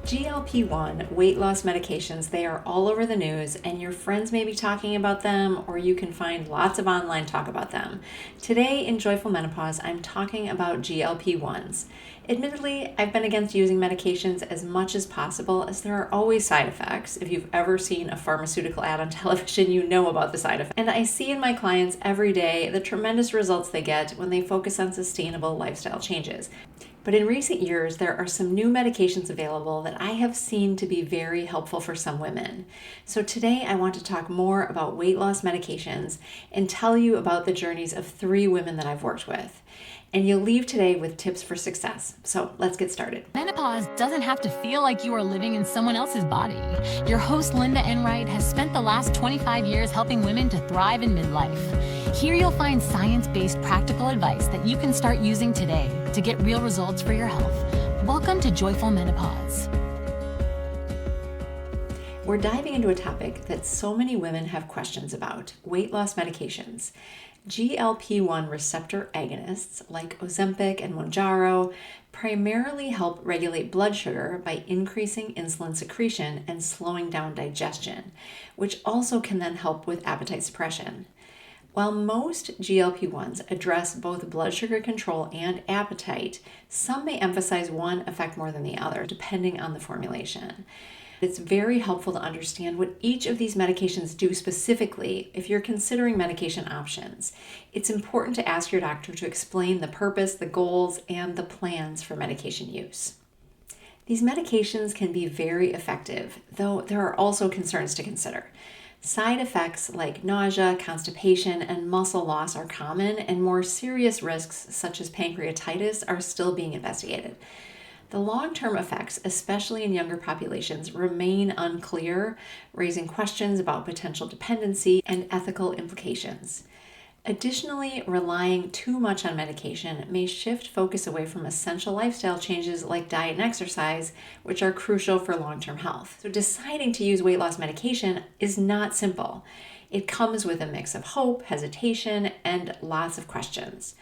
GLP-1 weight loss medications, they are all over the news and your friends may be talking about them or you can find lots of online talk about them. Today in Joyful Menopause, I'm talking about GLP-1s. Admittedly, I've been against using medications as much as possible as there are always side effects. If you've ever seen a pharmaceutical ad on television, you know about the side effects. And I see in my clients every day the tremendous results they get when they focus on sustainable lifestyle changes. But in recent years, there are some new medications available that I have seen to be very helpful for some women. So today I want to talk more about weight loss medications and tell you about the journeys of 3 women that I've worked with. And you'll leave today with tips for success. So let's get started. Menopause doesn't have to feel like you are living in someone else's body. Your host, Lynda Enright, has spent the last 25 years helping women to thrive in midlife. Here you'll find science-based practical advice that you can start using today to get real results for your health. Welcome to Joyful Menopause. We're diving into a topic that so many women have questions about: weight loss medications. GLP-1 receptor agonists like Ozempic and Mounjaro primarily help regulate blood sugar by increasing insulin secretion and slowing down digestion, which also can then help with appetite suppression. While most GLP-1s address both blood sugar control and appetite, some may emphasize one effect more than the other, depending on the formulation. It's very helpful to understand what each of these medications do specifically if you're considering medication options. It's important to ask your doctor to explain the purpose, the goals, and the plans for medication use. These medications can be very effective, though there are also concerns to consider. Side effects like nausea, constipation, and muscle loss are common, and more serious risks such as pancreatitis are still being investigated. The long-term effects, especially in younger populations, remain unclear, raising questions about potential dependency and ethical implications. Additionally, relying too much on medication may shift focus away from essential lifestyle changes like diet and exercise, which are crucial for long-term health. So deciding to use weight loss medication is not simple. It comes with a mix of hope, hesitation, and lots of questions.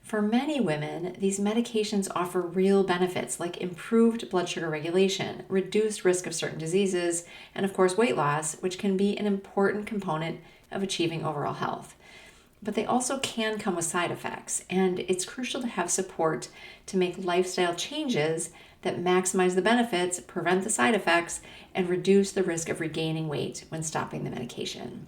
For many women, these medications offer real benefits like improved blood sugar regulation, reduced risk of certain diseases, and of course weight loss, which can be an important component of achieving overall health. But they also can come with side effects, and it's crucial to have support to make lifestyle changes that maximize the benefits, prevent the side effects, and reduce the risk of regaining weight when stopping the medication.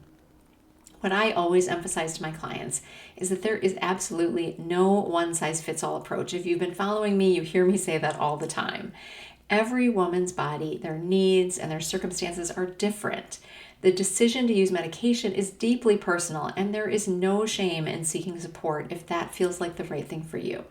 What I always emphasize to my clients is that there is absolutely no one-size-fits-all approach. If you've been following me, you hear me say that all the time. Every woman's body, their needs, and their circumstances are different. The decision to use medication is deeply personal, and there is no shame in seeking support if that feels like the right thing for you.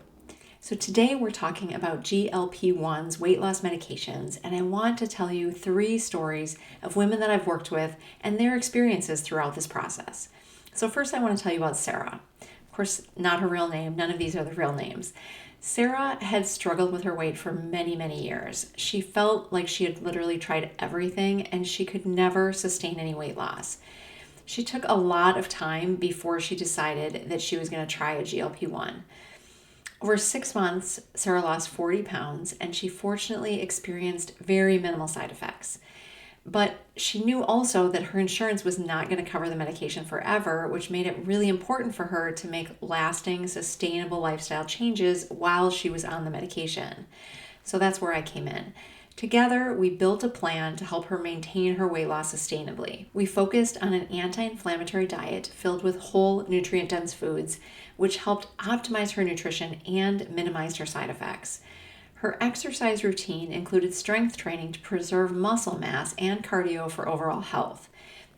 So today we're talking about GLP-1s, weight loss medications, and I want to tell you 3 stories of women that I've worked with and their experiences throughout this process. So first I want to tell you about Sarah. Of course, not her real name. None of these are the real names. Sarah had struggled with her weight for many, many years. She felt like she had literally tried everything and she could never sustain any weight loss. She took a lot of time before she decided that she was going to try a GLP-1. Over 6 months, Sarah lost 40 pounds and she fortunately experienced very minimal side effects. But she knew also that her insurance was not going to cover the medication forever, which made it really important for her to make lasting, sustainable lifestyle changes while she was on the medication. So that's where I came in. Together, we built a plan to help her maintain her weight loss sustainably. We focused on an anti-inflammatory diet filled with whole, nutrient-dense foods, which helped optimize her nutrition and minimized her side effects. Her exercise routine included strength training to preserve muscle mass and cardio for overall health.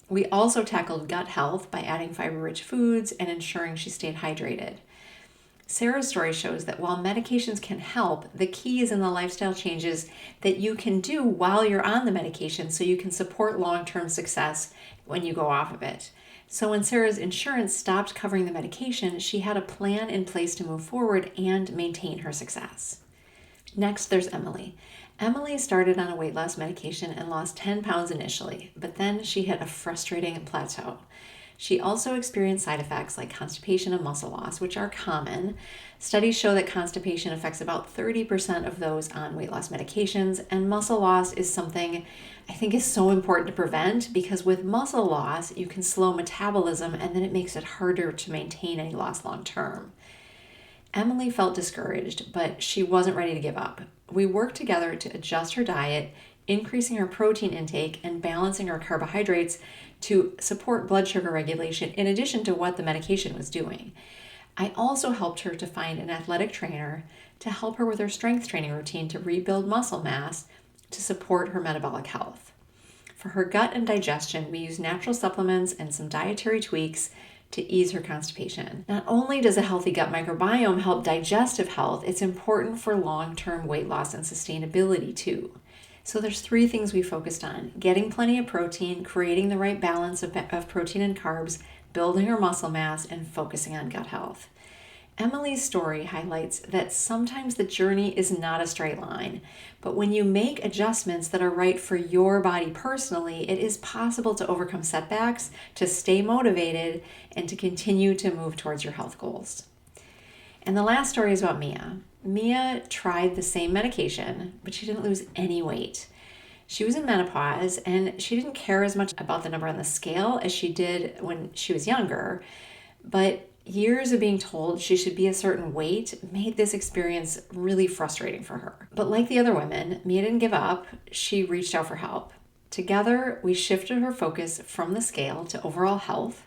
We also tackled gut health by adding fiber-rich foods and ensuring she stayed hydrated. Sarah's story shows that while medications can help, the key is in the lifestyle changes that you can do while you're on the medication so you can support long-term success when you go off of it. So when Sarah's insurance stopped covering the medication, she had a plan in place to move forward and maintain her success. Next, there's Emily. Emily started on a weight loss medication and lost 10 pounds initially, but then she hit a frustrating plateau. She also experienced side effects like constipation and muscle loss, which are common. Studies show that constipation affects about 30% of those on weight loss medications, and muscle loss is something I think is so important to prevent because with muscle loss, you can slow metabolism and then it makes it harder to maintain any loss long term. Emily felt discouraged, but she wasn't ready to give up. We worked together to adjust her diet, increasing her protein intake and balancing her carbohydrates to support blood sugar regulation in addition to what the medication was doing. I also helped her to find an athletic trainer to help her with her strength training routine to rebuild muscle mass to support her metabolic health. For her gut and digestion, we use natural supplements and some dietary tweaks to ease her constipation. Not only does a healthy gut microbiome help digestive health, it's important for long-term weight loss and sustainability too. So there's 3 things we focused on: getting plenty of protein, creating the right balance of protein and carbs, building her muscle mass, and focusing on gut health. Emily's story highlights that sometimes the journey is not a straight line, but when you make adjustments that are right for your body personally, it is possible to overcome setbacks, to stay motivated, and to continue to move towards your health goals. And the last story is about Mia. Mia tried the same medication, but she didn't lose any weight. She was in menopause and she didn't care as much about the number on the scale as she did when she was younger, but years of being told she should be a certain weight made this experience really frustrating for her. But like the other women, Mia didn't give up. She reached out for help. Together, we shifted her focus from the scale to overall health.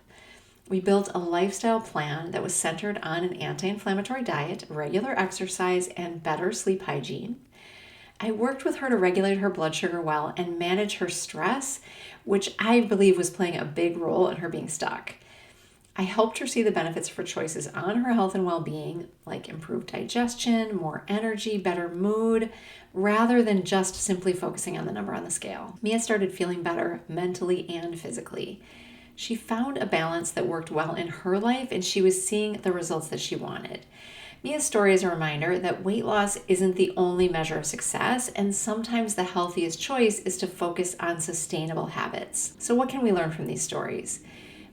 We built a lifestyle plan that was centered on an anti-inflammatory diet, regular exercise, and better sleep hygiene. I worked with her to regulate her blood sugar well and manage her stress, which I believe was playing a big role in her being stuck. I helped her see the benefits of her choices on her health and well-being, like improved digestion, more energy, better mood, rather than just simply focusing on the number on the scale. Mia started feeling better mentally and physically. She found a balance that worked well in her life, and she was seeing the results that she wanted. Mia's story is a reminder that weight loss isn't the only measure of success, and sometimes the healthiest choice is to focus on sustainable habits. So what can we learn from these stories?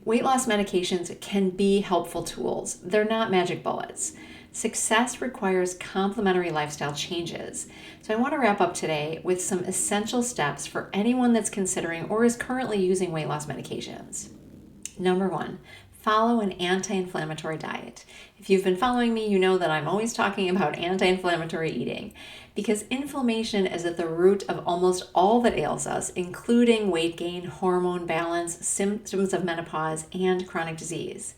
Weight loss medications can be helpful tools. They're not magic bullets. Success requires complementary lifestyle changes. So I want to wrap up today with some essential steps for anyone that's considering or is currently using weight loss medications. Number 1, follow an anti-inflammatory diet. If you've been following me, you know that I'm always talking about anti-inflammatory eating because inflammation is at the root of almost all that ails us, including weight gain, hormone balance, symptoms of menopause, and chronic disease.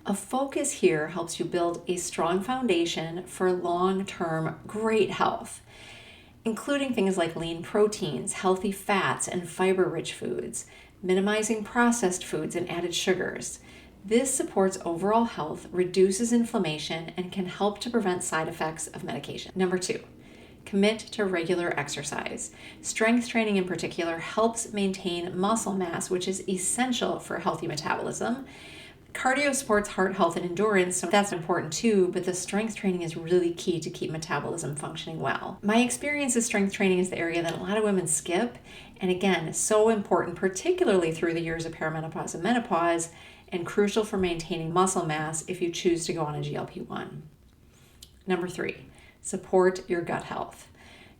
A focus here helps you build a strong foundation for long-term great health, including things like lean proteins, healthy fats, and fiber-rich foods, minimizing processed foods and added sugars. This supports overall health, reduces inflammation, and can help to prevent side effects of medication. Number 2, commit to regular exercise. Strength training in particular helps maintain muscle mass, which is essential for healthy metabolism. Cardio supports heart health and endurance, so that's important too, but the strength training is really key to keep metabolism functioning well. My experience is strength training is the area that a lot of women skip, and again, so important, particularly through the years of perimenopause and menopause, and crucial for maintaining muscle mass if you choose to go on a GLP-1. Number 3, support your gut health.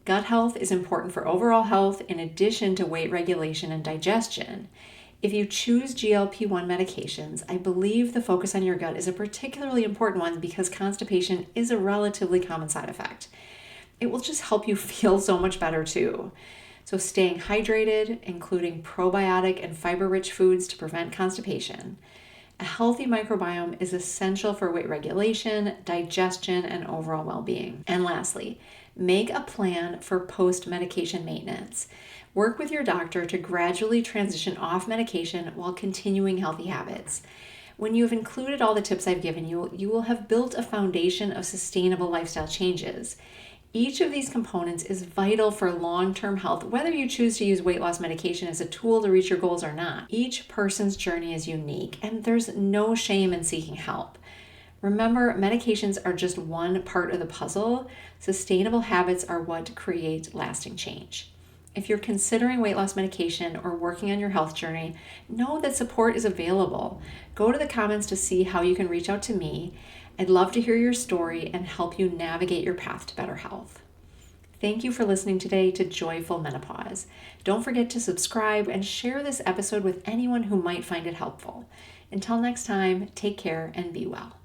Gut health is important for overall health in addition to weight regulation and digestion. If you choose GLP-1 medications, I believe the focus on your gut is a particularly important one because constipation is a relatively common side effect. It will just help you feel so much better too. So staying hydrated, including probiotic and fiber-rich foods to prevent constipation. A healthy microbiome is essential for weight regulation, digestion, and overall well-being. And lastly, make a plan for post-medication maintenance. Work with your doctor to gradually transition off medication while continuing healthy habits. When you have included all the tips I've given you, you will have built a foundation of sustainable lifestyle changes. Each of these components is vital for long-term health, whether you choose to use weight loss medication as a tool to reach your goals or not. Each person's journey is unique, and there's no shame in seeking help. Remember, medications are just one part of the puzzle. Sustainable habits are what create lasting change. If you're considering weight loss medication or working on your health journey, know that support is available. Go to the comments to see how you can reach out to me. I'd love to hear your story and help you navigate your path to better health. Thank you for listening today to Joyful Menopause. Don't forget to subscribe and share this episode with anyone who might find it helpful. Until next time, take care and be well.